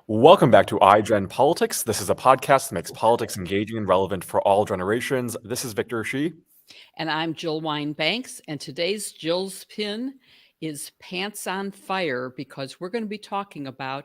Welcome back to iGen Politics. This is a podcast that makes politics engaging and relevant for all generations. This is Victor Shi. And I'm Jill Wine-Banks, and today's Jill's pin is Pants on Fire because we're going to be talking about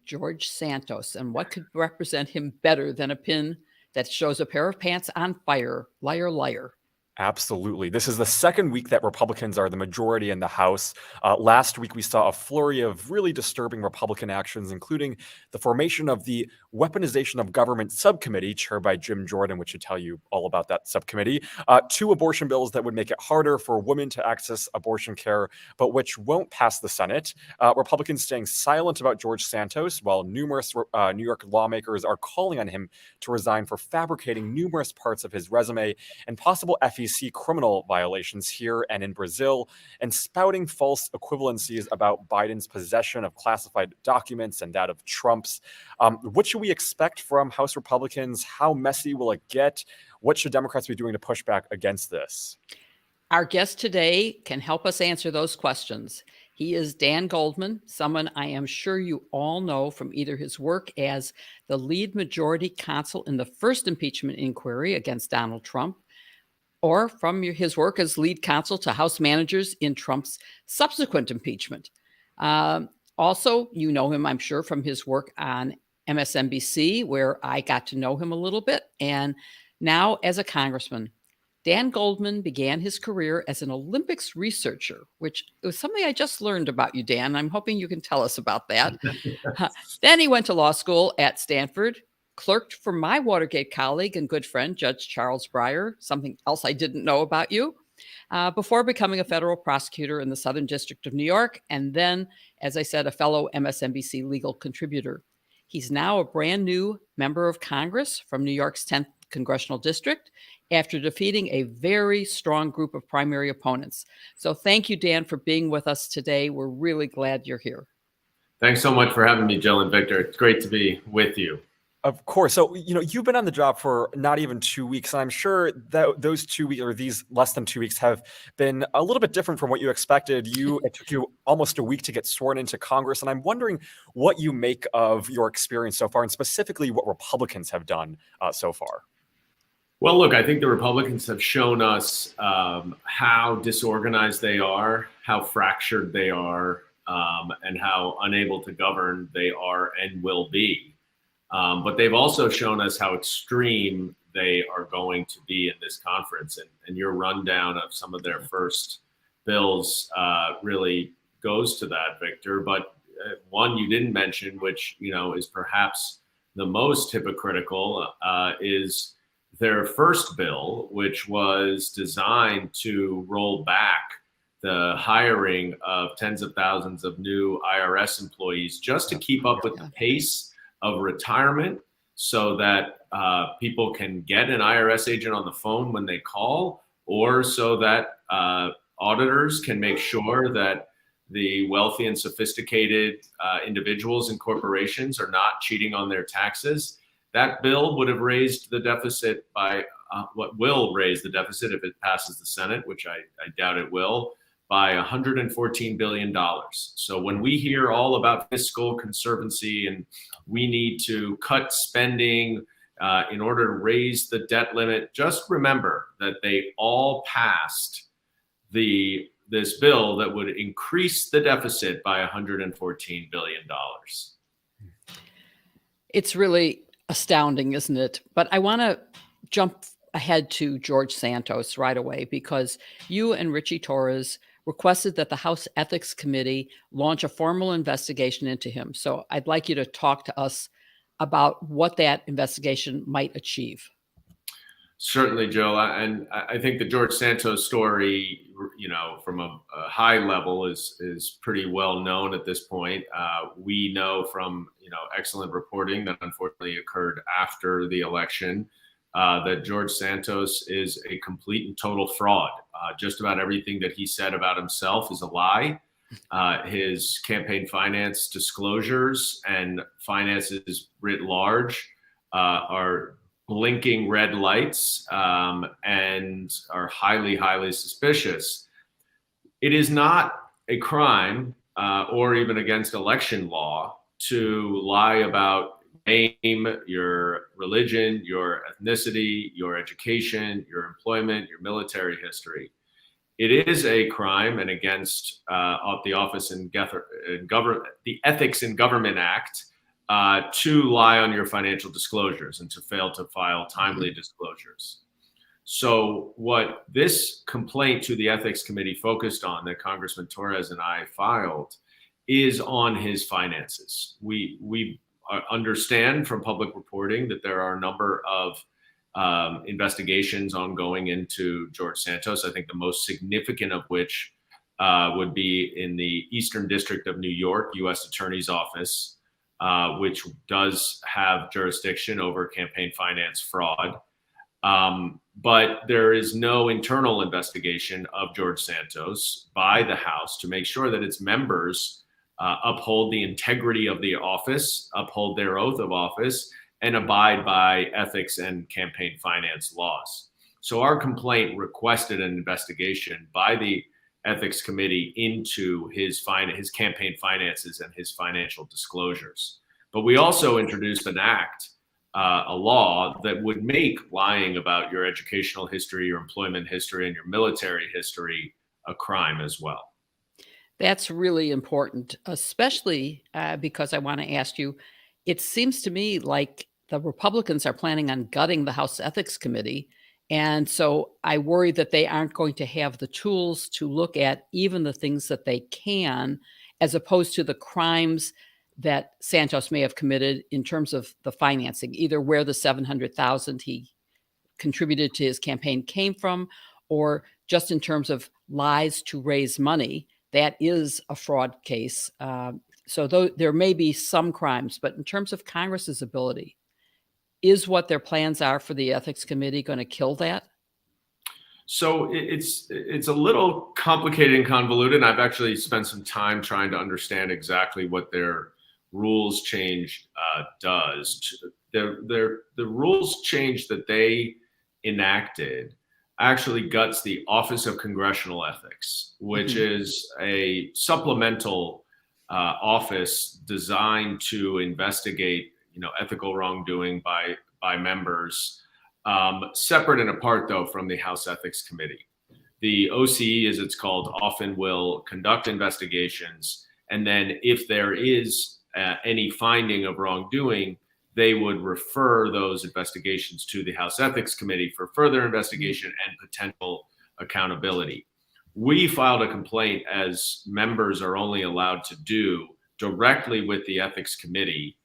George Santos, and what could represent him better than a pin that shows a pair of pants on fire. Liar, liar. Absolutely. This is the second week that Republicans are the majority in the House. Last week, we saw a flurry of really disturbing Republican actions, including the formation of the Weaponization of Government Subcommittee, chaired by Jim Jordan, which should tell you all about that subcommittee, two abortion bills that would make it harder for women to access abortion care, but which won't pass the Senate. Republicans staying silent about George Santos, while numerous New York lawmakers are calling on him to resign for fabricating numerous parts of his resume and possible FEC criminal violations here and in Brazil, and spouting false equivalencies about Biden's possession of classified documents and that of Trump's. What should we expect from House Republicans? How messy will it get? What should Democrats be doing to push back against this? Our guest today can help us answer those questions. He is Dan Goldman, someone I am sure you all know from either his work as the lead majority counsel in the first impeachment inquiry against Donald Trump, or from his work as lead counsel to House managers in Trump's subsequent impeachment. Also, you know him, I'm sure, from his work on MSNBC, where I got to know him a little bit, and now as a congressman. Dan Goldman began his career as an Olympics researcher, which was something I just learned about you, Dan. I'm hoping you can tell us about that. Then he went to law school at Stanford, clerked for my Watergate colleague and good friend, Judge Charles Breyer, something else I didn't know about you, before becoming a federal prosecutor in the Southern District of New York, and then, as I said, a fellow MSNBC legal contributor. He's now a brand new member of Congress from New York's 10th Congressional District after defeating a very strong group of primary opponents. So thank you, Dan, for being with us today. We're really glad you're here. Thanks so much for having me, Jill and Victor. It's great to be with you. Of course. So, you've been on the job for not even 2 weeks, and I'm sure that those 2 weeks, or these less than 2 weeks, have been a little bit different from what you expected. It took you almost a week to get sworn into Congress, and I'm wondering what you make of your experience so far, and specifically what Republicans have done so far. Well, look, I think the Republicans have shown us how disorganized they are, how fractured they are, and how unable to govern they are and will be. But they've also shown us how extreme they are going to be in this conference. And your rundown of some of their first bills really goes to that, Victor. But one you didn't mention, which is perhaps the most hypocritical, is their first bill, which was designed to roll back the hiring of tens of thousands of new IRS employees just to keep up with the pace of retirement, so that people can get an IRS agent on the phone when they call, or so that auditors can make sure that the wealthy and sophisticated individuals and corporations are not cheating on their taxes. That bill would have raised the deficit by what will raise the deficit if it passes the Senate, which I doubt it will, by $114 billion. So when we hear all about fiscal conservancy and we need to cut spending in order to raise the debt limit, just remember that they all passed this bill that would increase the deficit by $114 billion. It's really astounding, isn't it? But I want to jump ahead to George Santos right away, because you and Richie Torres requested that the House Ethics Committee launch a formal investigation into him. So I'd like you to talk to us about what that investigation might achieve. Certainly, Joe. And I think the George Santos story, from a high level is pretty well known at this point. We know from, excellent reporting that unfortunately occurred after the election, that George Santos is a complete and total fraud. Just about everything that he said about himself is a lie. His campaign finance disclosures and finances writ large are blinking red lights and are highly, highly suspicious. It is not a crime or even against election law to lie about name, your religion, your ethnicity, your education, your employment, your military history. It is a crime and against the Office in Government, the Ethics in Government Act, to lie on your financial disclosures and to fail to file timely disclosures. So what this complaint to the Ethics Committee focused on, that Congressman Torres and I filed, is on his finances. We understand from public reporting that there are a number of investigations ongoing into George Santos. I think the most significant of which would be in the Eastern District of New York, U.S. Attorney's Office, which does have jurisdiction over campaign finance fraud. But there is no internal investigation of George Santos by the House to make sure that its members uphold the integrity of the office, uphold their oath of office, and abide by ethics and campaign finance laws. So our complaint requested an investigation by the Ethics Committee into his campaign finances and his financial disclosures. But we also introduced an act, a law that would make lying about your educational history, your employment history, and your military history a crime as well. That's really important, especially because I want to ask you, it seems to me like the Republicans are planning on gutting the House Ethics Committee. And so I worry that they aren't going to have the tools to look at even the things that they can, as opposed to the crimes that Santos may have committed in terms of the financing, either where the $700,000 he contributed to his campaign came from, or just in terms of lies to raise money. That is a fraud case. So there may be some crimes, but in terms of Congress's ability, is what their plans are for the Ethics Committee going to kill that? So it's a little complicated and convoluted. I've actually spent some time trying to understand exactly what their rules change does. The rules change that they enacted actually guts the Office of Congressional Ethics, which is a supplemental office designed to investigate, ethical wrongdoing by members, separate and apart though from the House Ethics Committee. The OCE, as it's called, often will conduct investigations, and then if there is any finding of wrongdoing, they would refer those investigations to the House Ethics Committee for further investigation and potential accountability. We filed a complaint, as members are only allowed to do, directly with the Ethics Committee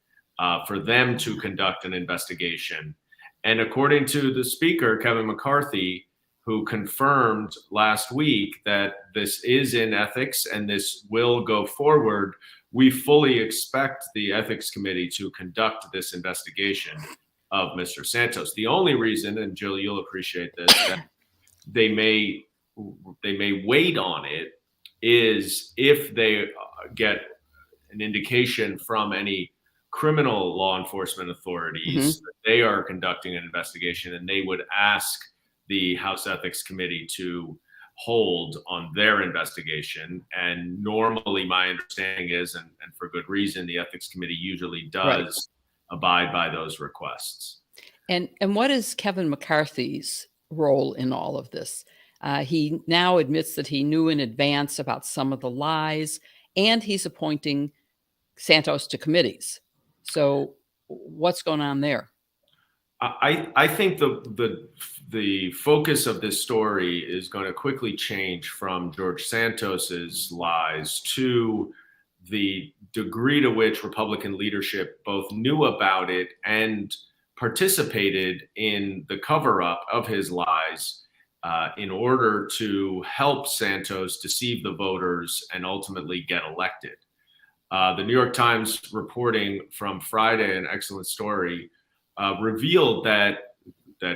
for them to conduct an investigation. And according to the Speaker, Kevin McCarthy, who confirmed last week that this is in ethics and this will go forward, we fully expect the Ethics Committee to conduct this investigation of Mr. Santos. The only reason, and Jill, you'll appreciate this, that they may wait on it is if they get an indication from any criminal law enforcement authorities that they are conducting an investigation, and they would ask the House Ethics Committee to hold on their investigation. And normally my understanding is, and for good reason, the Ethics Committee usually does abide by those requests. And what is Kevin McCarthy's role in all of this? He now admits that he knew in advance about some of the lies, and he's appointing Santos to committees. So what's going on there? I think the focus of this story is going to quickly change from George Santos's lies to the degree to which Republican leadership both knew about it and participated in the cover-up of his lies in order to help Santos deceive the voters and ultimately get elected. The New York Times reporting from Friday, an excellent story, revealed that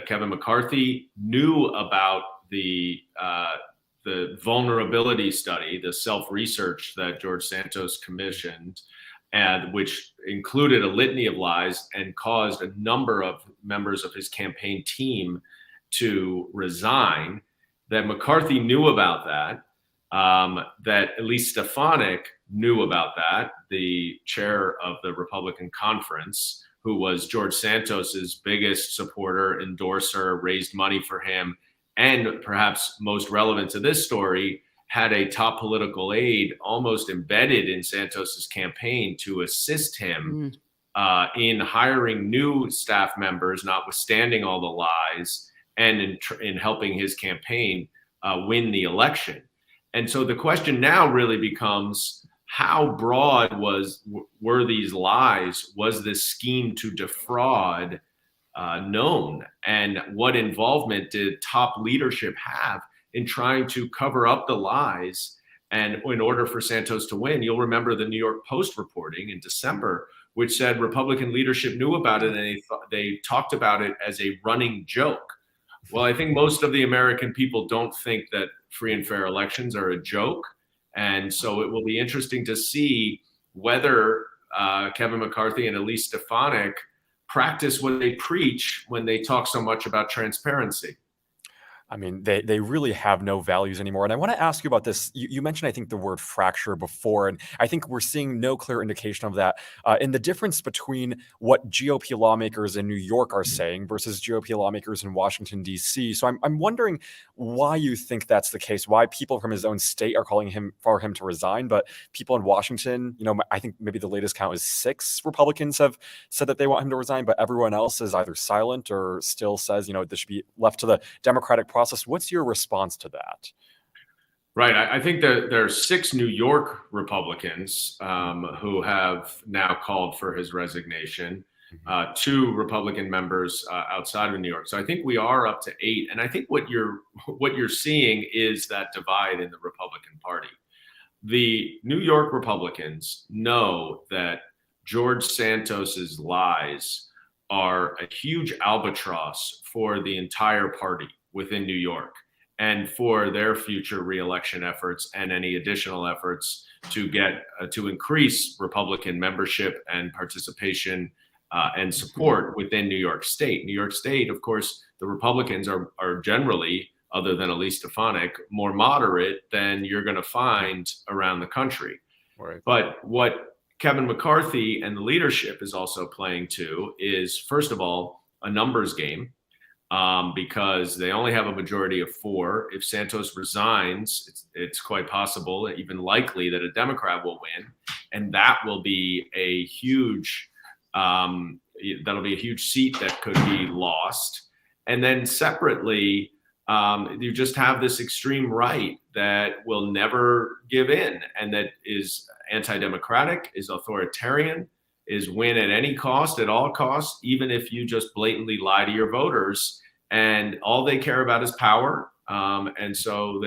Kevin McCarthy knew about the vulnerability study, the self-research that George Santos commissioned, and which included a litany of lies and caused a number of members of his campaign team to resign, that McCarthy knew about that. that at least Stefanik knew about that, the chair of the Republican conference, who was George Santos's biggest supporter, endorser, raised money for him, and perhaps most relevant to this story, had a top political aide almost embedded in Santos's campaign to assist him in hiring new staff members, notwithstanding all the lies, and in helping his campaign win the election. And so the question now really becomes, how broad were these lies? Was this scheme to defraud known? And what involvement did top leadership have in trying to cover up the lies? And in order for Santos to win, you'll remember the New York Post reporting in December, which said Republican leadership knew about it and they talked about it as a running joke. Well, I think most of the American people don't think that free and fair elections are a joke. And so it will be interesting to see whether Kevin McCarthy and Elise Stefanik practice what they preach when they talk so much about transparency. I mean, they really have no values anymore. And I want to ask you about this. You mentioned, I think, the word fracture before, and I think we're seeing no clear indication of that in the difference between what GOP lawmakers in New York are saying versus GOP lawmakers in Washington, D.C. So I'm wondering why you think that's the case, why people from his own state are calling for him to resign, but people in Washington, I think maybe the latest count is 6 Republicans have said that they want him to resign, but everyone else is either silent or still says, this should be left to the Democratic process. What's your response to that? Right. I think that there are 6 New York Republicans who have now called for his resignation, 2 Republican members outside of New York. So I think we are up to 8. And I think what you're seeing is that divide in the Republican Party. The New York Republicans know that George Santos's lies are a huge albatross for the entire party within New York and for their future reelection efforts and any additional efforts to get to increase Republican membership and participation and support within New York State. New York State, of course, the Republicans are generally, other than Elise Stefanik, more moderate than you're going to find around the country. Right. But what Kevin McCarthy and the leadership is also playing to is, first of all, a numbers game. Because they only have a majority of 4. If Santos resigns, it's quite possible, even likely, that a Democrat will win, and that will be a huge seat that could be lost. And then separately, you just have this extreme right that will never give in, and that is anti-democratic, is authoritarian, is win at any cost, at all costs, even if you just blatantly lie to your voters. And all they care about is power. And so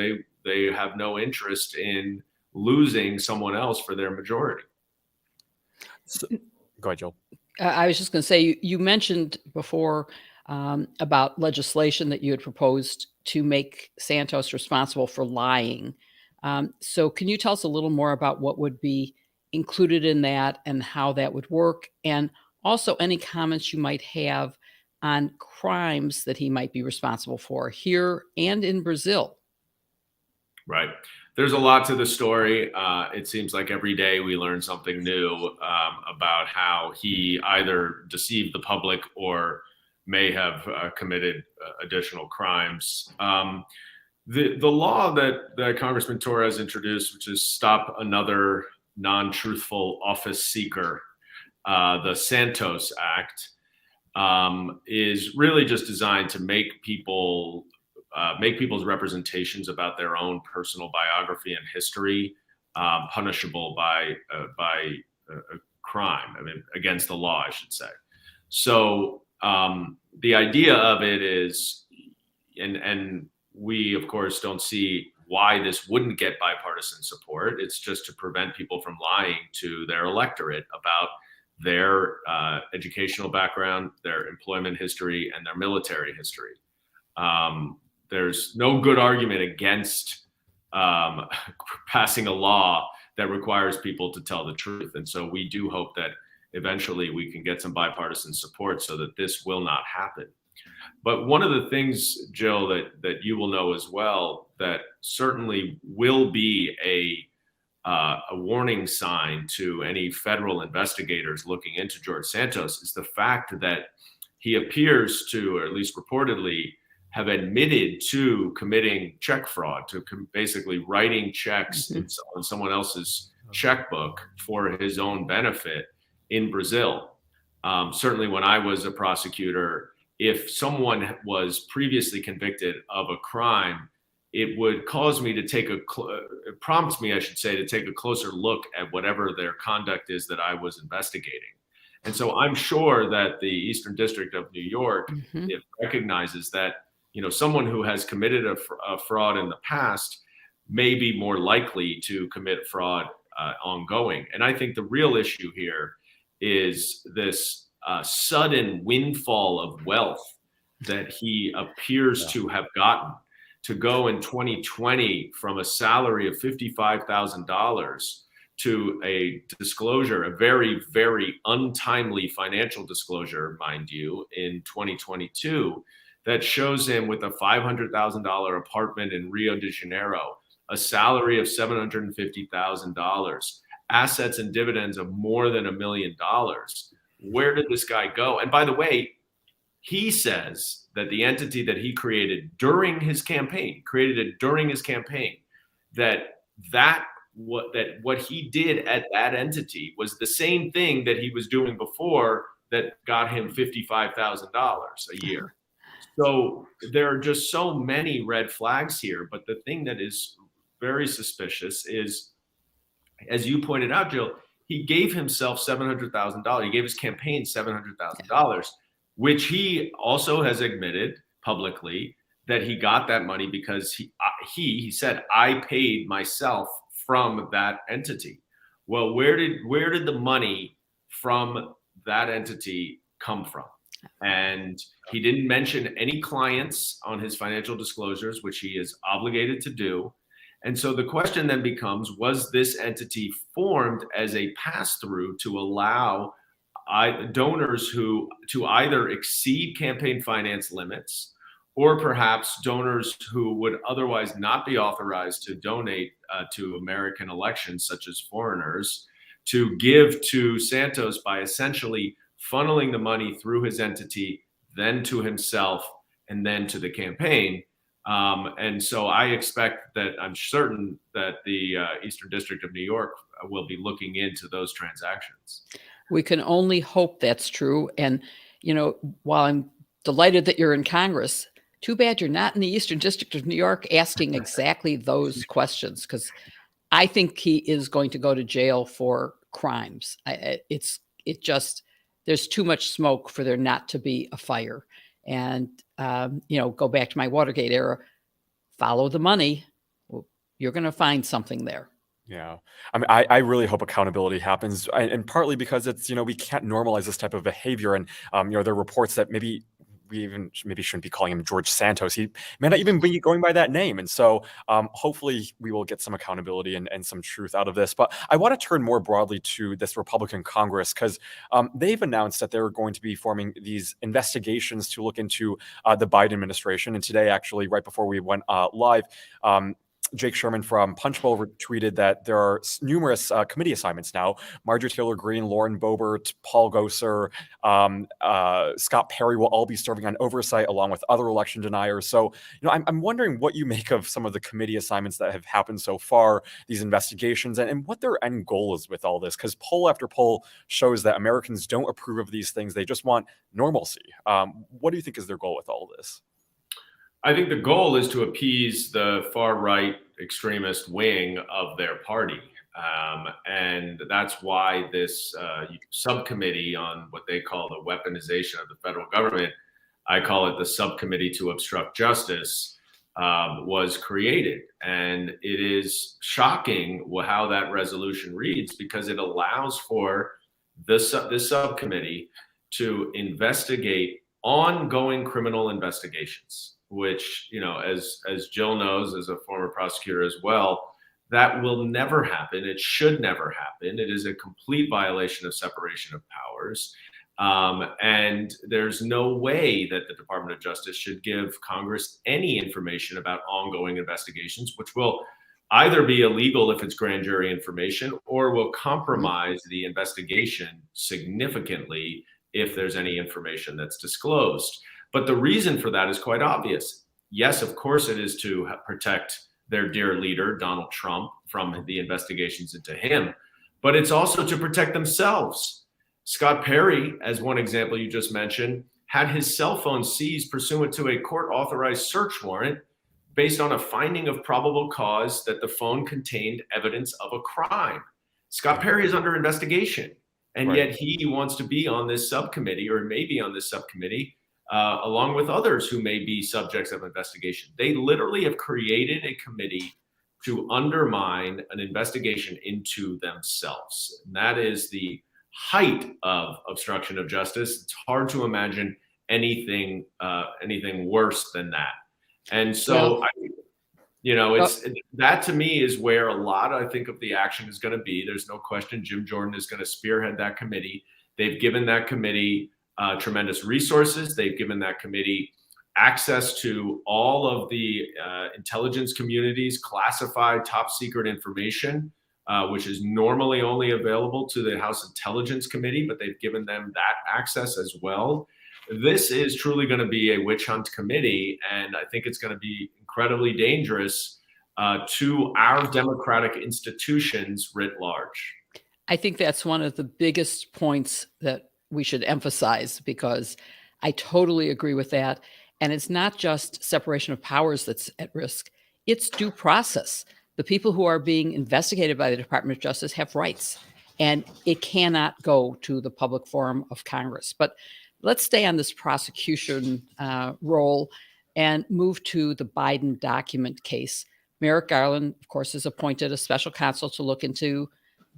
they have no interest in losing someone else for their majority. So, go ahead, Jill. I was just going to say, you mentioned before about legislation that you had proposed to make Santos responsible for lying. So can you tell us a little more about what would be included in that and how that would work? And also any comments you might have on crimes that he might be responsible for here and in Brazil. Right. There's a lot to the story. It seems like every day we learn something new about how he either deceived the public or may have committed additional crimes. The law that Congressman Torres introduced, which is Stop Another Non-Truthful Office Seeker, the Santos Act, is really just designed to make people's representations about their own personal biography and history punishable by a crime. I mean, against the law, I should say. So the idea of it is, and we of course don't see why this wouldn't get bipartisan support. It's just to prevent people from lying to their electorate about their educational background, their employment history, and their military history. There's no good argument against passing a law that requires people to tell the truth. And so we do hope that eventually we can get some bipartisan support so that this will not happen. But one of the things, Jill, that you will know as well, that certainly will be a warning sign to any federal investigators looking into George Santos is the fact that he appears to, or at least reportedly, have admitted to committing check fraud, to basically writing checks on someone else's checkbook for his own benefit in Brazil. Certainly when I was a prosecutor, if someone was previously convicted of a crime, it would cause me to take it prompts me, I should say, to take a closer look at whatever their conduct is that I was investigating. And so I'm sure that the Eastern District of New York it recognizes that, someone who has committed a fraud in the past may be more likely to commit fraud ongoing. And I think the real issue here is this sudden windfall of wealth that he appears to have gotten, to go in 2020 from a salary of $55,000 to a disclosure, a very, very untimely financial disclosure, mind you, in 2022, that shows him with a $500,000 apartment in Rio de Janeiro, a salary of $750,000, assets and dividends of more than $1 million. Where did this guy go? And by the way, he says that the entity that he created during his campaign, that what he did at that entity was the same thing that he was doing before that got him $55,000 a year. So there are just so many red flags here. But the thing that is very suspicious is, as you pointed out, Jill, he gave himself $700,000. He gave his campaign $700,000, which he also has admitted publicly that he got that money because he said, I paid myself from that entity. Well, where did the money from that entity come from? And he didn't mention any clients on his financial disclosures, which he is obligated to do. And so the question then becomes, was this entity formed as a pass-through to allow donors to either exceed campaign finance limits, or perhaps donors who would otherwise not be authorized to donate to American elections, such as foreigners, to give to Santos by essentially funneling the money through his entity, then to himself, and then to the campaign. And so I expect that, I'm certain that the Eastern District of New York will be looking into those transactions. We can only hope that's true. And, while I'm delighted that you're in Congress, too bad you're not in the Eastern District of New York asking exactly those questions, because I think he is going to go to jail for crimes. There's too much smoke for there not to be a fire. And, go back to my Watergate era, follow the money. You're going to find something there. Yeah. I mean, I really hope accountability happens, and partly because it's, we can't normalize this type of behavior. And, there are reports that maybe we even shouldn't be calling him George Santos. He may not even be going by that name. And so hopefully we will get some accountability and some truth out of this. But I want to turn more broadly to this Republican Congress, because they've announced that they're going to be forming these investigations to look into the Biden administration. And today, actually, right before we went live, Jake Sherman from Punchbowl tweeted that there are numerous committee assignments now. Marjorie Taylor Greene, Lauren Boebert, Paul Gosar, Scott Perry will all be serving on oversight along with other election deniers. So, I'm wondering what you make of some of the committee assignments that have happened so far, these investigations, and what their end goal is with all this. Because poll after poll shows that Americans don't approve of these things. They just want normalcy. What do you think is their goal with all this? I think the goal is to appease the far right extremist wing of their party. And that's why this subcommittee on what they call the weaponization of the federal government, I call it the Subcommittee to Obstruct Justice, was created. And it is shocking how that resolution reads, because it allows for this subcommittee to investigate ongoing criminal investigations, which, as Jill knows, as a former prosecutor as well, that will never happen. It should never happen. It is a complete violation of separation of powers. And there's no way that the Department of Justice should give Congress any information about ongoing investigations, which will either be illegal if it's grand jury information or will compromise the investigation significantly if there's any information that's disclosed. But the reason for that is quite obvious. Yes, of course, it is to protect their dear leader, Donald Trump, from the investigations into him, but it's also to protect themselves. Scott Perry, as one example you just mentioned, had his cell phone seized pursuant to a court-authorized search warrant based on a finding of probable cause that the phone contained evidence of a crime. Scott Perry is under investigation, and yet he wants to be on this subcommittee, or may be on this subcommittee, along with others who may be subjects of investigation. They literally have created a committee to undermine an investigation into themselves. And that is the height of obstruction of justice. It's hard to imagine anything worse than that. And so, that to me is where a lot, I think, of the action is going to be. There's no question Jim Jordan is going to spearhead that committee. They've given that committee tremendous resources. They've given that committee access to all of the intelligence community's classified top secret information, which is normally only available to the House Intelligence Committee, but they've given them that access as well. This is truly going to be a witch hunt committee, and I think it's going to be incredibly dangerous to our democratic institutions writ large. I think that's one of the biggest points that we should emphasize, because I totally agree with that. And it's not just separation of powers that's at risk, it's due process. The people who are being investigated by the Department of Justice have rights, and it cannot go to the public forum of Congress. But let's stay on this prosecution role and move to the Biden document case. Merrick Garland, of course, has appointed a special counsel to look into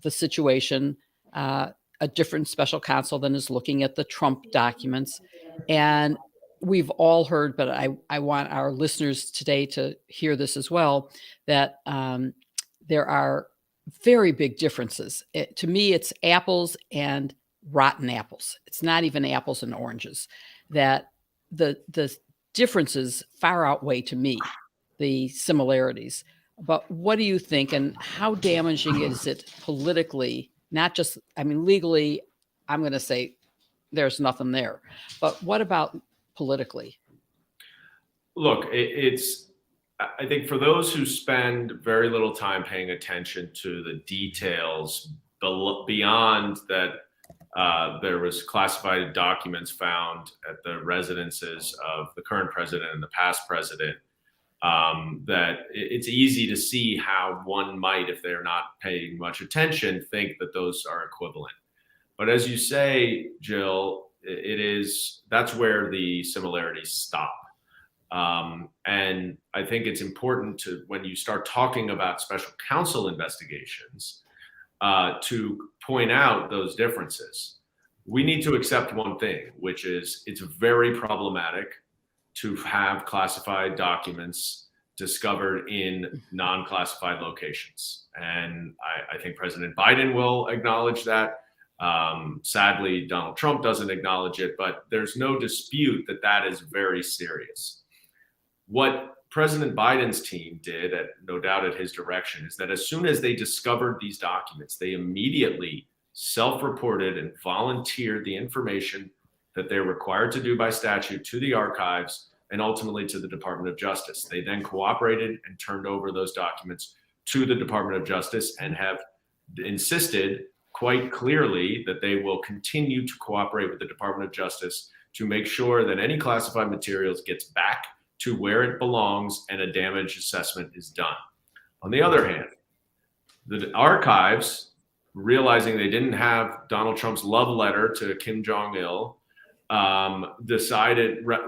the situation, a different special counsel than is looking at the Trump documents. And we've all heard, but I want our listeners today to hear this as well, that there are very big differences. To me, it's apples and rotten apples. It's not even apples and oranges. That the differences far outweigh, to me, the similarities. But what do you think, and how damaging is it politically? Not just, legally, I'm going to say there's nothing there. But what about politically? Look, I think for those who spend very little time paying attention to the details beyond that, there was classified documents found at the residences of the current president and the past president, that it's easy to see how one might, if they're not paying much attention, think that those are equivalent. But as you say, Jill, that's where the similarities stop. And I think it's important to, when you start talking about special counsel investigations, to point out those differences. We need to accept one thing, which is it's very problematic to have classified documents discovered in non-classified locations. And I think President Biden will acknowledge that. Sadly, Donald Trump doesn't acknowledge it, but there's no dispute that that is very serious. What President Biden's team did, no doubt at his direction, is that as soon as they discovered these documents, they immediately self-reported and volunteered the information that they're required to do by statute to the archives and ultimately to the Department of Justice. They then cooperated and turned over those documents to the Department of Justice and have insisted quite clearly that they will continue to cooperate with the Department of Justice to make sure that any classified materials gets back to where it belongs and a damage assessment is done. On the other hand, the archives, realizing they didn't have Donald Trump's love letter to Kim Jong-il,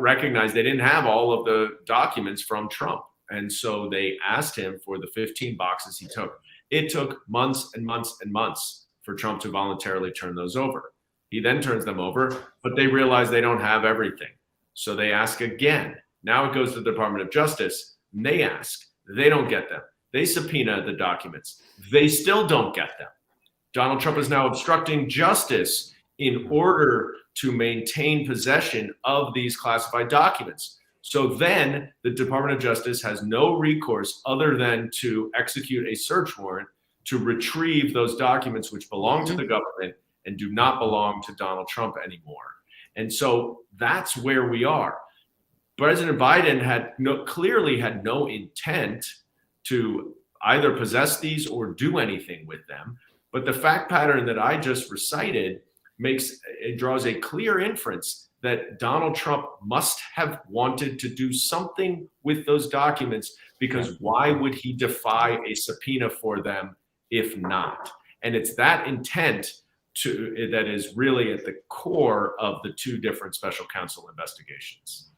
recognized they didn't have all of the documents from Trump. And so they asked him for the 15 boxes he took. It took months and months and months for Trump to voluntarily turn those over. He then turns them over, but they realize they don't have everything. So they ask again. Now it goes to the Department of Justice, and they ask. They don't get them. They subpoena the documents. They still don't get them. Donald Trump is now obstructing justice in order to maintain possession of these classified documents. So then the Department of Justice has no recourse other than to execute a search warrant to retrieve those documents which belong to the government and do not belong to Donald Trump anymore. And so that's where we are. President Biden clearly had no intent to either possess these or do anything with them. But the fact pattern that I just recited draws a clear inference that Donald Trump must have wanted to do something with those documents, because why would he defy a subpoena for them if not? And it's that intent that is really at the core of the two different special counsel investigations.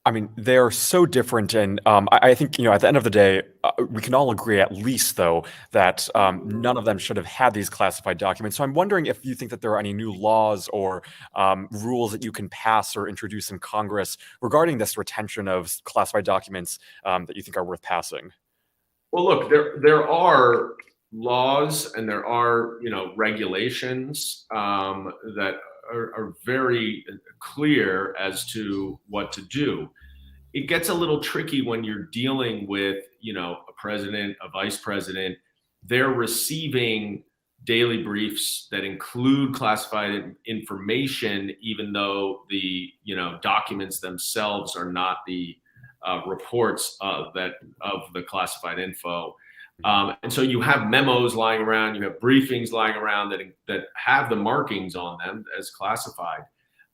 I mean, they're so different, and I think, at the end of the day, we can all agree, at least, though, that none of them should have had these classified documents. So I'm wondering if you think that there are any new laws or rules that you can pass or introduce in Congress regarding this retention of classified documents that you think are worth passing. Well, look, there are laws and there are regulations that are very clear as to what to do. It gets a little tricky when you're dealing with, a president, a vice president. They're receiving daily briefs that include classified information, even though the, documents themselves are not the reports of the classified info. And so you have memos lying around, you have briefings lying around that have the markings on them as classified.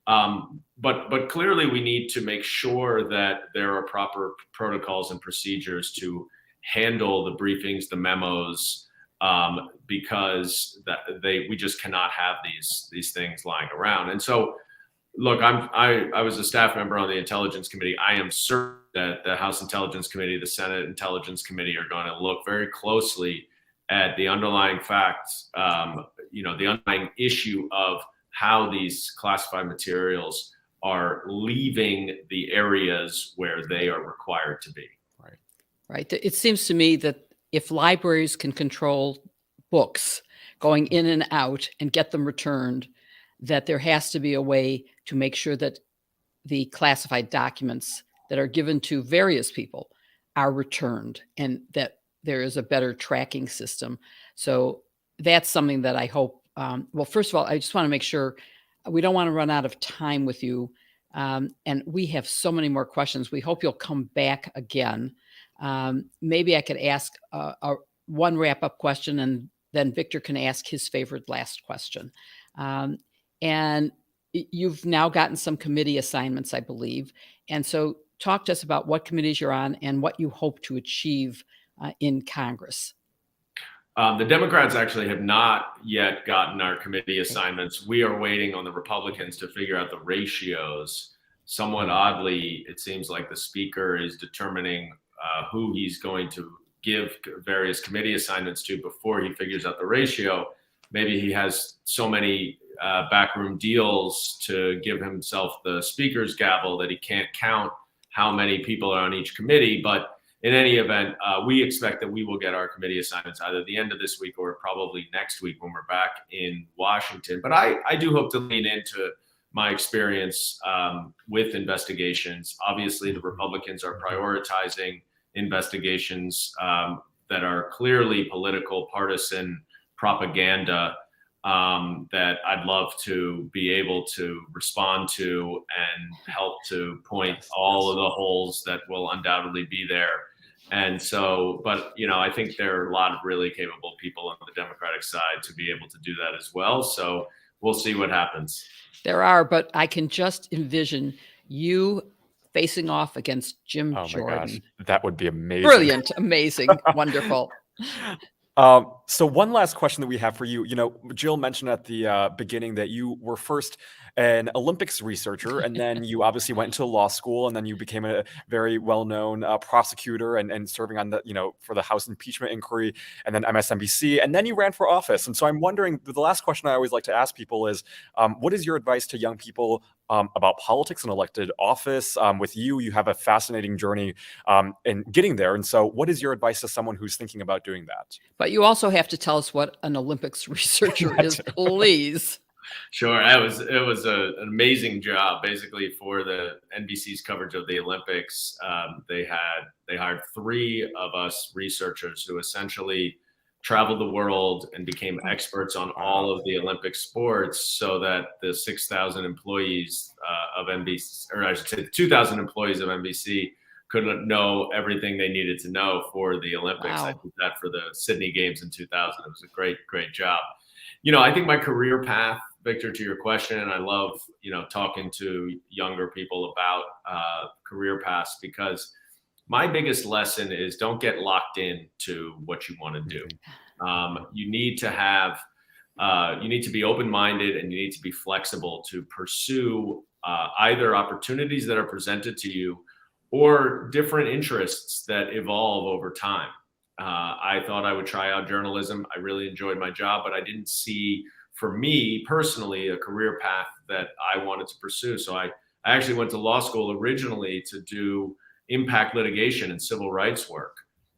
But clearly we need to make sure that there are proper protocols and procedures to handle the briefings, the memos, because we just cannot have these things lying around. And so, look, I was a staff member on the Intelligence Committee. I am certain that the House Intelligence Committee, the Senate Intelligence Committee are going to look very closely at the underlying facts, the underlying issue of how these classified materials are leaving the areas where they are required to be. Right. It seems to me that if libraries can control books going in and out and get them returned, that there has to be a way to make sure that the classified documents that are given to various people are returned, and that there is a better tracking system. So that's something that I hope, well, first of all, I just want to make sure we don't want to run out of time with you. And we have so many more questions. We hope you'll come back again. Maybe I could ask one wrap-up question, and then Victor can ask his favorite last question. And you've now gotten some committee assignments, I believe. And so talk to us about what committees you're on and what you hope to achieve in Congress. The Democrats actually have not yet gotten our committee assignments. We are waiting on the Republicans to figure out the ratios. Somewhat oddly, it seems like the Speaker is determining who he's going to give various committee assignments to before he figures out the ratio. Maybe he has so many backroom deals to give himself the Speaker's gavel that he can't count how many people are on each committee. But in any event, we expect that we will get our committee assignments either the end of this week or probably next week when we're back in Washington. But I do hope to lean into my experience with investigations. Obviously, the Republicans are prioritizing investigations that are clearly political, partisan propaganda that I'd love to be able to respond to and help to point all of the holes that will undoubtedly be there. And so, but, I think there are a lot of really capable people on the Democratic side to be able to do that as well. So we'll see what happens. There are, but I can just envision you facing off against Jim Jordan. My gosh, that would be amazing. Brilliant, amazing, wonderful. So one last question that we have for you. Jill mentioned at the beginning that you were first an Olympics researcher, and then you obviously went into law school, and then you became a very well-known prosecutor and serving on the, for the House impeachment inquiry, and then MSNBC, and then you ran for office. And so I'm wondering, the last question I always like to ask people is, what is your advice to young people about politics and elected office? With you have a fascinating journey in getting there. And so what is your advice to someone who's thinking about doing that? But you also have to tell us what an Olympics researcher is, please. Sure. It was an amazing job. Basically, for the NBC's coverage of the Olympics, they hired three of us researchers who essentially traveled the world and became experts on all of the Olympic sports, so that the 6,000 employees of NBC, or I should say, 2,000 employees of NBC, could know everything they needed to know for the Olympics. Wow. I did that for the Sydney Games in 2000. It was a great job. I think my career path, Victor, to your question, and I love, talking to younger people about career paths, because my biggest lesson is don't get locked into what you want to do. You need to be open-minded, and you need to be flexible to pursue either opportunities that are presented to you or different interests that evolve over time. I thought I would try out journalism. I really enjoyed my job, but I didn't see, for me personally, a career path that I wanted to pursue. So I actually went to law school originally to do impact litigation and civil rights work.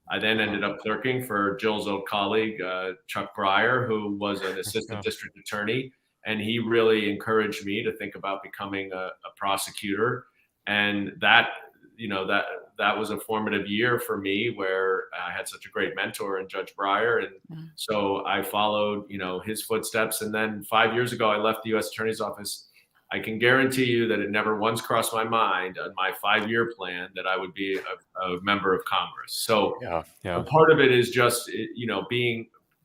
I then ended up clerking for Jill's old colleague, Chuck Breyer, who was an assistant district attorney. And he really encouraged me to think about becoming a prosecutor. And that was a formative year for me, where I had such a great mentor in Judge Breyer. And so I followed, his footsteps. And then 5 years ago, I left the U.S. Attorney's Office. I can guarantee you that it never once crossed my mind on my 5-year plan that I would be a member of Congress. So part of it is just,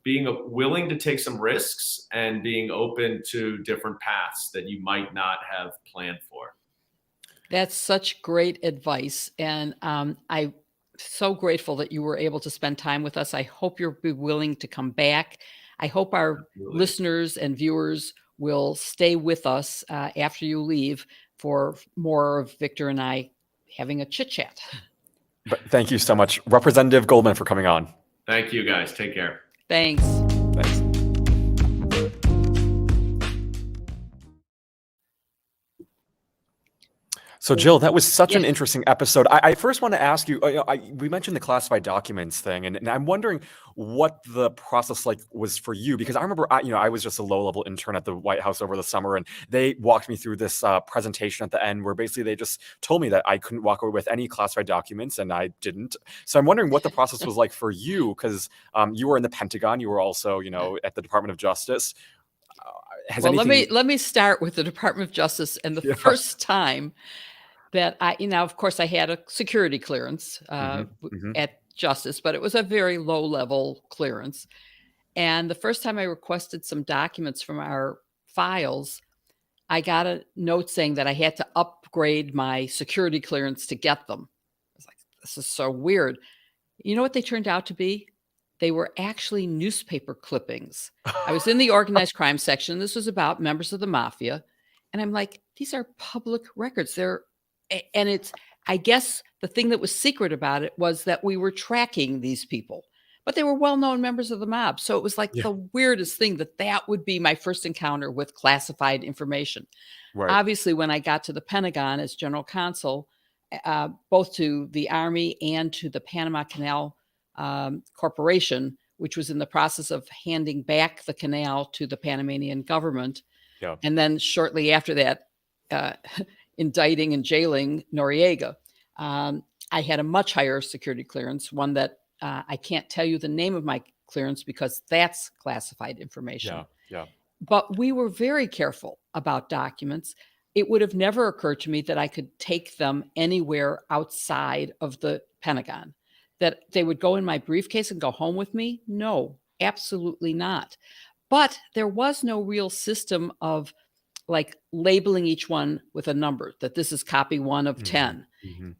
being willing to take some risks and being open to different paths that you might not have planned for. That's such great advice. And I'm so grateful that you were able to spend time with us. I hope you'll be willing to come back. I hope our listeners and viewers will stay with us after you leave for more of Victor and I having a chit chat. But thank you so much, Representative Goldman, for coming on. Thank you, guys. Take care. Thanks. Thanks. So, Jill, that was such an interesting episode. I first want to ask you, we mentioned the classified documents thing, and I'm wondering what the process was for you, because I remember, I was just a low-level intern at the White House over the summer, and they walked me through this presentation at the end where basically they just told me that I couldn't walk away with any classified documents, and I didn't. So I'm wondering what the process was like for you, because you were in the Pentagon, you were also, at the Department of Justice. Let me start with the Department of Justice, and the first time that of course, I had a security clearance at Justice, but it was a very low-level clearance. And the first time I requested some documents from our files, I got a note saying that I had to upgrade my security clearance to get them. I was like, this is so weird. You know what they turned out to be? They were actually newspaper clippings. I was in the organized crime section. This was about members of the mafia. And I'm like, these are public records. I guess the thing that was secret about it was that we were tracking these people, but they were well-known members of the mob. So it was like the weirdest thing that would be my first encounter with classified information. Right. Obviously, when I got to the Pentagon as general counsel, both to the Army and to the Panama Canal Corporation, which was in the process of handing back the canal to the Panamanian government. Yeah. And then shortly after that, indicting and jailing Noriega. I had a much higher security clearance, one that I can't tell you the name of my clearance because that's classified information. Yeah. But we were very careful about documents. It would have never occurred to me that I could take them anywhere outside of the Pentagon, that they would go in my briefcase and go home with me. No, absolutely not. But there was no real system of labeling each one with a number, that this is copy 1 of 10,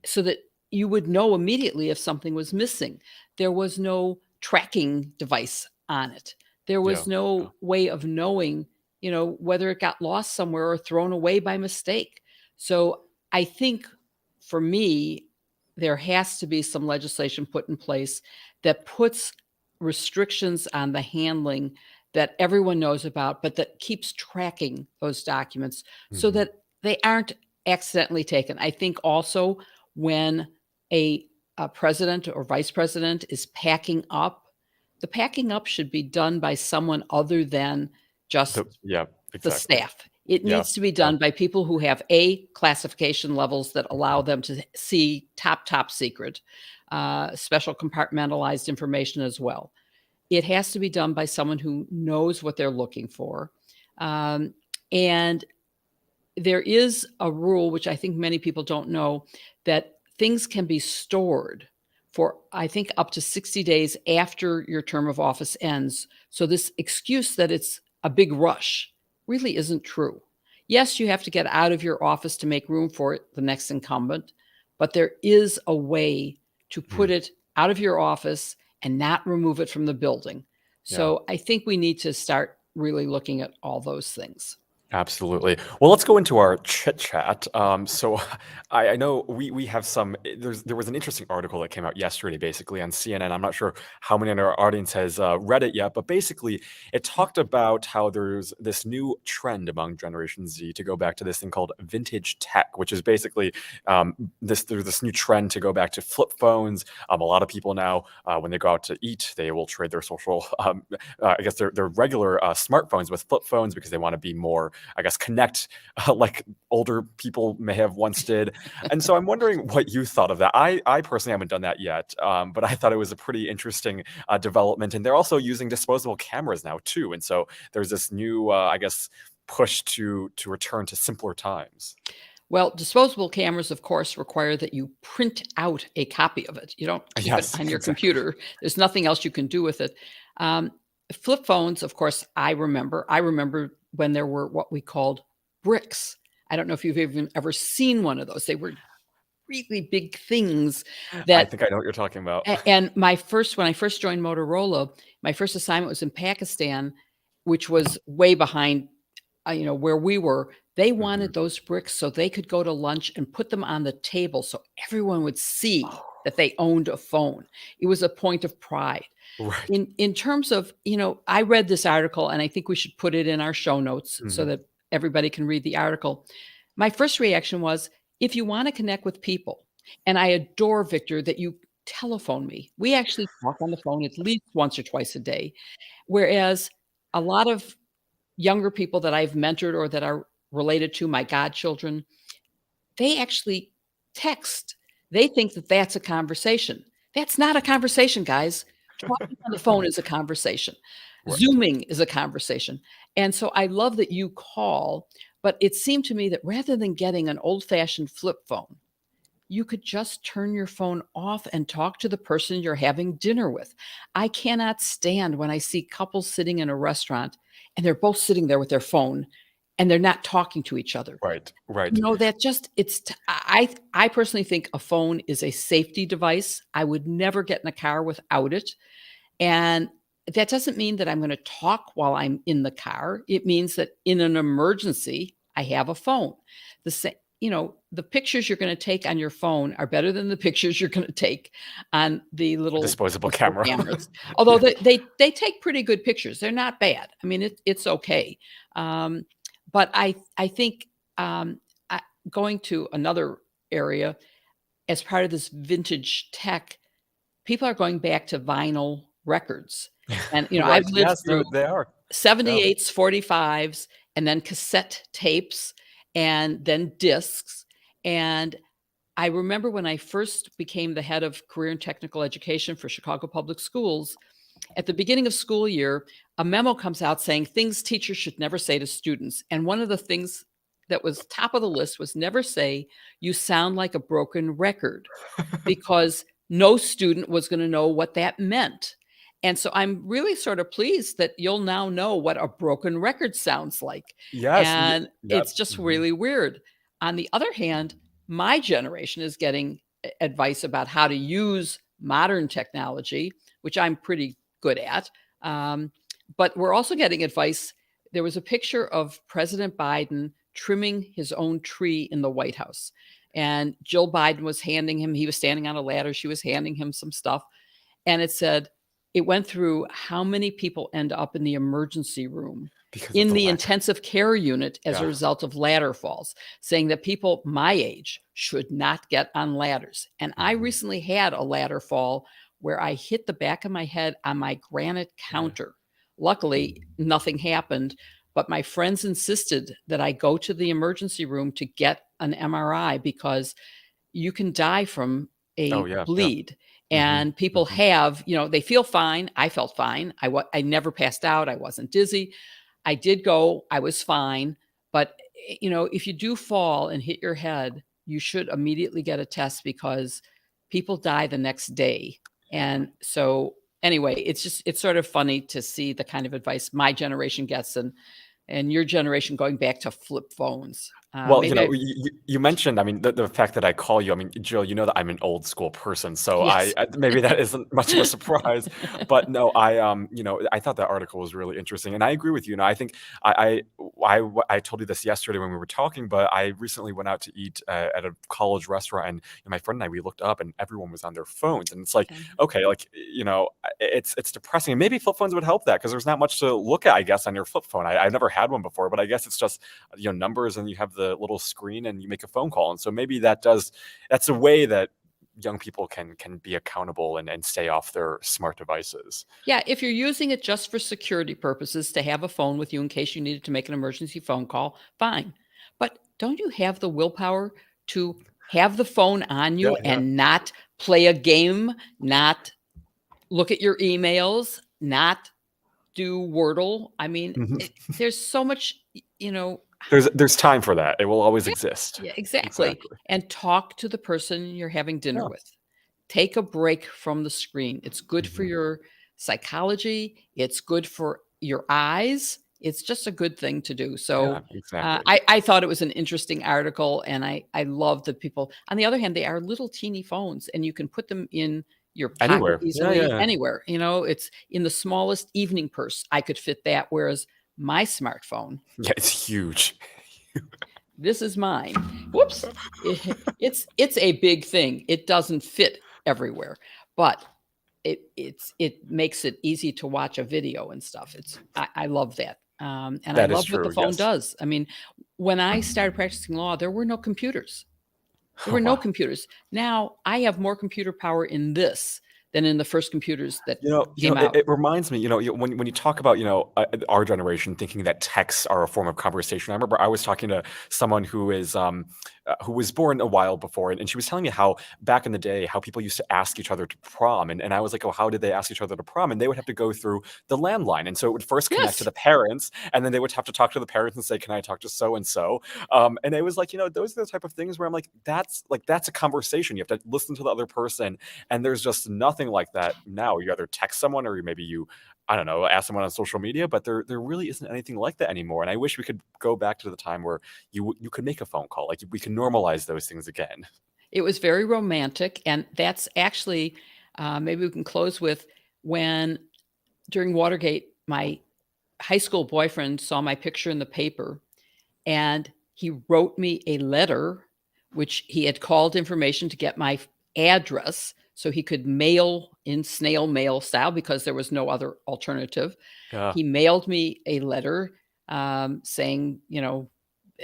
so that you would know immediately if something was missing. There was no tracking device on it. There was no way of knowing, whether it got lost somewhere or thrown away by mistake. So I think for me, there has to be some legislation put in place that puts restrictions on the handling that everyone knows about, but that keeps tracking those documents so that they aren't accidentally taken. I think also when a president or vice president is packing up, the packing up should be done by someone other than just the Exactly. staff. It Yeah. needs to be Yeah. done by people who have A, classification levels that allow them to see top secret, special compartmentalized information as well. It has to be done by someone who knows what they're looking for. Um, and there is a rule, which I think many people don't know, that things can be stored for, I think, up to 60 days after your term of office ends. So, this excuse that it's a big rush really isn't true. Yes, you have to get out of your office to make room for the next incumbent, but there is a way to put Mm, it out of your office and not remove it from the building. yeah. So, I think we need to start really looking at all those things. Absolutely. Well, let's go into our chit chat. So, I know we have some. There was an interesting article that came out yesterday, basically on CNN. I'm not sure how many in our audience has read it yet, but basically, it talked about how there's this new trend among Generation Z to go back to this thing called vintage tech, which is basically there's this new trend to go back to flip phones. A lot of people now, when they go out to eat, they will trade their social, I guess their regular smartphones with flip phones because they want to be more, I guess, connect like older people may have once did. And so I'm wondering what you thought of that. I personally haven't done that yet, but I thought it was a pretty interesting development. And they're also using disposable cameras now too. And so there's this new, I guess, push to return to simpler times. Well, disposable cameras, of course, require that you print out a copy of it. You don't keep it Yes, on your exactly. computer. There's nothing else you can do with it. Um, Flip phones, of course, I remember. I remember when there were what we called bricks. I don't know if you've even ever seen one of those. They were really big things I that, think I know what you're talking about. and when I first joined Motorola, my first assignment was in Pakistan, which was way behind where we were. They Mhm. wanted those bricks so they could go to lunch and put them on the table so everyone would see that they owned a phone. It was a point of pride. Right. In terms of, I read this article and I think we should put it in our show notes so Mhm. that everybody can read the article. My first reaction was, if you want to connect with people, and I adore, Victor, that you telephone me. We actually talk on the phone at least once or twice a day. Whereas a lot of younger people that I've mentored or that are related to my godchildren, they actually text. They think that that's a conversation. That's not a conversation, guys. Talking on the phone is a conversation. Right. Zooming is a conversation. And so I love that you call, but it seemed to me that rather than getting an old-fashioned flip phone, you could just turn your phone off and talk to the person you're having dinner with. I cannot stand when I see couples sitting in a restaurant and they're both sitting there with their phone and they're not talking to each other. Right. Right. That just I personally think a phone is a safety device. I would never get in a car without it. And that doesn't mean that I'm going to talk while I'm in the car. It means that in an emergency, I have a phone. The same, the pictures you're going to take on your phone are better than the pictures you're going to take on the A little disposable disposable camera. cameras. Although Yeah. they take pretty good pictures. They're not bad. I mean, it's okay. Um, but I think I, going to another area as part of this vintage tech, people are going back to vinyl records. And, I've Right. lived Yes, through they are. Yeah. 78s, 45s, and then cassette tapes, and then discs. And I remember when I first became the head of career and technical education for Chicago Public Schools, at the beginning of school year, a memo comes out saying things teachers should never say to students. And one of the things that was top of the list was never say, "You sound like a broken record," because no student was going to know what that meant. And so I'm really sort of pleased that you'll now know what a broken record sounds like. Yes. And Yeah. it's just Mhm. really weird. On the other hand, my generation is getting advice about how to use modern technology, which I'm pretty good at. Um, but we're also getting advice. There was a picture of President Biden trimming his own tree in the White House. And Jill Biden was handing him, he was standing on a ladder, she was handing him some stuff. And it went through how many people end up in the emergency room, Because of in the the ladder. intensive care unit as a Yeah. result of ladder falls, saying that people my age should not get on ladders. And I Mhm. recently had a ladder fall where I hit the back of my head on my granite Yeah. counter. Luckily, nothing happened, but my friends insisted that I go to the emergency room to get an MRI because you can die from Oh, a yeah, yeah. bleed. Mhm, And people mhm. have, they feel fine. I felt fine. I never passed out. I wasn't dizzy. I did go. I was fine. But if you do fall and hit your head, you should immediately get a test because people die the next day. And so anyway, it's sort of funny to see the kind of advice my generation gets and your generation going back to flip phones. Well, Maybe I you mentioned, I mean, the fact that I call you, I mean, Jill, you know that I'm an old school person, so yes. maybe that isn't much of a surprise, but no, I thought that article was really interesting, and I agree with you. I think I told you this yesterday when we were talking, but I recently went out to eat at a college restaurant, and my friend and I, we looked up, and everyone was on their phones, and it's like, okay, like it's depressing, and maybe flip phones would help that because there's not much to look at, I guess, on your flip phone. I've never had one before, but I guess it's just numbers, and you have the little screen and you make a phone call, and so maybe that's a way that young people can be accountable and stay off their smart devices. Yeah, if you're using it just for security purposes to have a phone with you in case you needed to make an emergency phone call, fine. But don't you have the willpower to have the phone on Yeah, you yeah. and not play a game, not look at your emails, not do Wordle? I mean, Mhm. there's so much, you know, There's time for that. It will always yeah, exist. yeah, exactly. Exactly. And talk to the person you're having dinner Yeah. with. Take a break from the screen. It's good for Mhm. your psychology. It's good for your eyes. It's just a good thing to do. Yeah, So exactly. I thought it was an interesting article, and I love that people. On the other hand, they are little teeny phones, and you can put them in your pocket Anywhere. Yeah, easily yeah. anywhere. It's in the smallest evening purse. I could fit that, whereas my smartphone, Yeah, it's huge. this is mine. Whoops. It's a big thing. It doesn't fit everywhere, but it makes it easy to watch a video and stuff. I love that. And I That is love what the true, phone yes. does. I mean, when I started practicing law, there were no computers. There Oh, were no wow. computers. Now I have more computer power in this than in the first computers that came It, out. it reminds me, when you talk about, our generation thinking that texts are a form of conversation. I remember I was talking to someone who was born a while before, and she was telling me how back in the day, how people used to ask each other to prom, and I was like, oh, how did they ask each other to prom? And they would have to go through the landline, and so it would first connect to Yes. the parents, and then they would have to talk to the parents and say, can I talk to so and so? And it was like, those are the type of things where I'm like, that's a conversation. You have to listen to the other person, and there's just nothing like that now. You either text someone or maybe I don't know, ask someone on social media, but there really isn't anything like that anymore. And I wish we could go back to the time where you could make a phone call. Like we can normalize those things again. It was very romantic, and that's actually, maybe we can close with when during Watergate, my high school boyfriend saw my picture in the paper, and he wrote me a letter, which he had called information to get my address so he could mail in snail mail style because there was no other alternative. Yeah. He mailed me a letter, saying,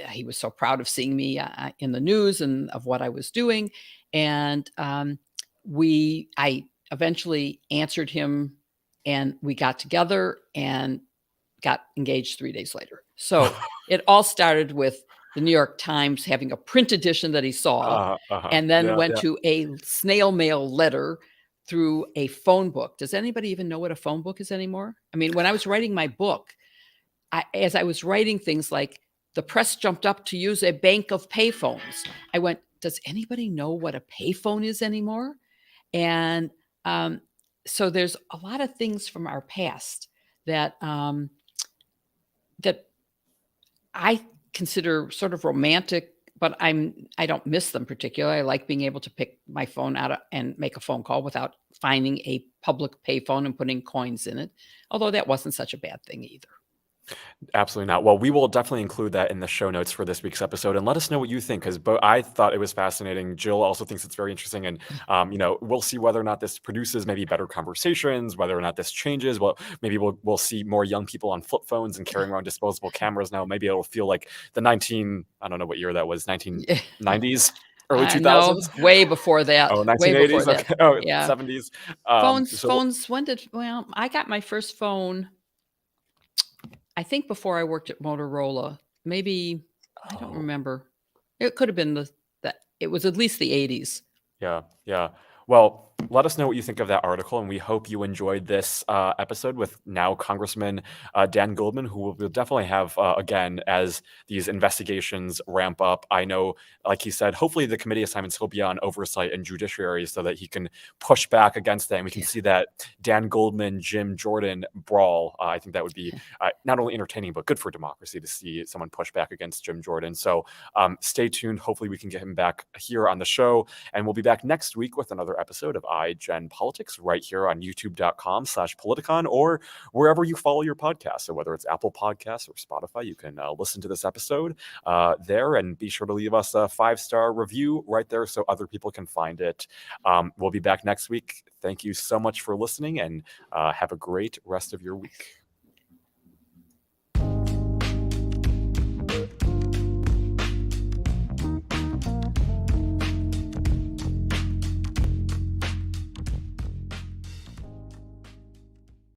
he was so proud of seeing me in the news and of what I was doing. And I eventually answered him, and we got together and got engaged 3 days later. So it all started with the New York Times having a print edition that he saw, Uh-huh. and then Yeah, went yeah. to a snail mail letter through a phone book. Does anybody even know what a phone book is anymore? I mean, when I was writing my book, as I was writing things like the press jumped up to use a bank of payphones, I went, does anybody know what a payphone is anymore? And so there's a lot of things from our past that that I consider sort of romantic, but I don't miss them particularly. I like being able to pick my phone out and make a phone call without finding a public payphone and putting coins in it. Although that wasn't such a bad thing either. Absolutely not. Well, we will definitely include that in the show notes for this week's episode, and let us know what you think, because I thought it was fascinating. Jill also thinks it's very interesting, and we'll see whether or not this produces maybe better conversations, whether or not this changes. Well, maybe we'll see more young people on flip phones and carrying around disposable cameras now. Maybe it'll feel like I don't know what year that was, Yeah. 1990s, early I know, 2000s. way before that. Oh, Way before 1980s. that. Okay. Oh, Yeah. 70s. Phones So phones when did well, I got my first phone I think before I worked at Motorola, maybe, I don't Oh, remember. It could have been it was at least the 80s. yeah, yeah. Well, let us know what you think of that article, and we hope you enjoyed this episode with now Congressman Dan Goldman, who we'll definitely have again as these investigations ramp up. I know, like he said, hopefully the committee assignments will be on oversight and judiciary so that he can push back against that, and we can see that Dan Goldman, Jim Jordan brawl. I think that would be not only entertaining, but good for democracy to see someone push back against Jim Jordan. So stay tuned. Hopefully we can get him back here on the show. And we'll be back next week with another episode of iGen Politics right here on youtube.com/Politicon or wherever you follow your podcast. So whether it's Apple Podcasts or Spotify, you can listen to this episode there, and be sure to leave us a 5-star review right there so other people can find it. We'll be back next week. Thank you so much for listening, and have a great rest of your week.